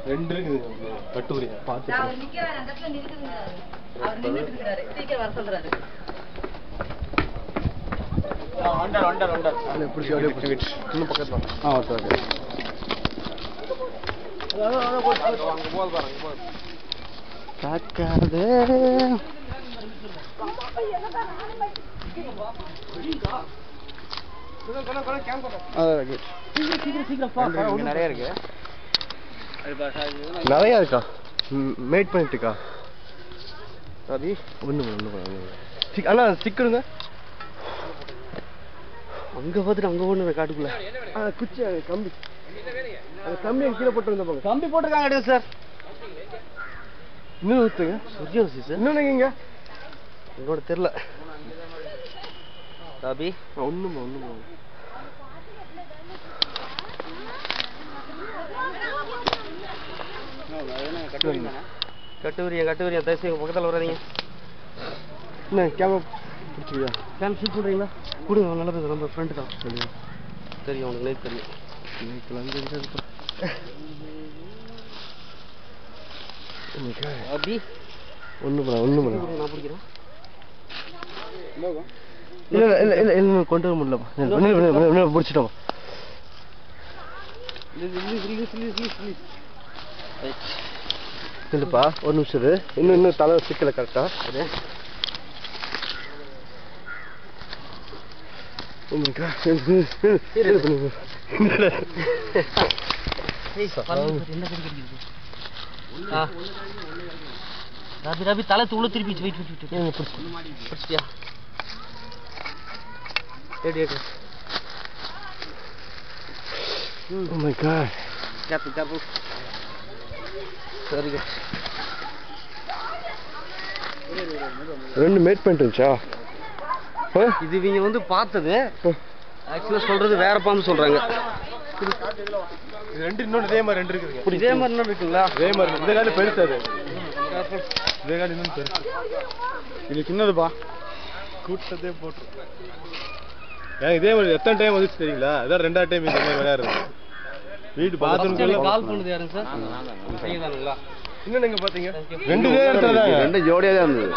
ரெண்டு இருக்குது கட்டுரி பார்த்து அவர் நிக்கிறாரு அந்த இடத்துல நிக்குதுங்க அவர் நின்னுட்டு இருக்காரு சீக்கிரம் வர சொல்றாரு வண்டர் அல்ல புடிச்சு அப்படியே புடிச்சு இன்னும் பக்கத்துல ஓகே அங்க போல் பாருங்க காக்காதே நிறைய இருக்கு நிறைய இருக்கா மேட் பண்ணிட்டுக்கா அது ஒண்ணு அண்ணா சிக்கனுங்க அங்க பார்த்துட்டு அங்க ஒண்ணு காட்டுக்குள்ள குச்சி கம்பி அந்த கம்பி கீழே போட்டு வந்த போங்க கம்பி போட்டுருக்காங்க எடுங்க சார் இன்னும் ஊத்துங்க சூரியன் சார் இன்னொன்னு இங்க என்னோட தெரியல ராபி ஒண்ணுமா கட்டுவரியா தயவுசெய்து பக்கத்தில் வராதீங்க என்ன கேமரா பிடிச்சிக்கியா கேம் ஷூட் பண்ணுறீங்களா கொடுங்க நல்ல பேர் நம்ம ஃப்ரெண்டு தான் தெரியும் அவனுக்கு லைக் தெரியும் லைக்கெல்லாம் தெரியாதுப்பா அப்படி ஒன்று பண்ண நான் பிடிக்கிறேன் இல்லை கொண்டு வர முடியலப்பா பிடிச்சிட்டோம் இல்லைப்பா ஒரு நிமிஷம் இன்னும் தலை சிக்கலை கரெக்டா அது ரவி தலை தூள திருப்பி பிடிச்சிட்டியா Oh my god. Careful. Very good. ரெண்டு மேட் பண்ணிட்டுச்சா இது இவங்க வந்து பார்த்தது ஆக்சுவலாக சொல்றது வேற பாம்பு சொல்றாங்க ரெண்டு இன்னொன்று இதே மாதிரி ரெண்டு இருக்குதுங்க இதே மாதிரி இன்னொன்று இருக்குங்களா இதே மாதிரி இந்த காலம் பெருசு அது இதே காலம் இன்னும் பெருசு இது சின்னதுப்பா கூட்டத்தே போட்டு ஏன் இதே மாதிரி எத்தனை டைம் வந்துச்சு தெரியுங்களா அதான் ரெண்டாவது டைம் இந்த மாதிரி விளையாடுறது வீட்டு பாத்ரூம் கால் பண்ணுது யாருங்க சார் இன்னும் நீங்க பாத்தீங்க ரெண்டு ஜோடியா தான் இருந்தது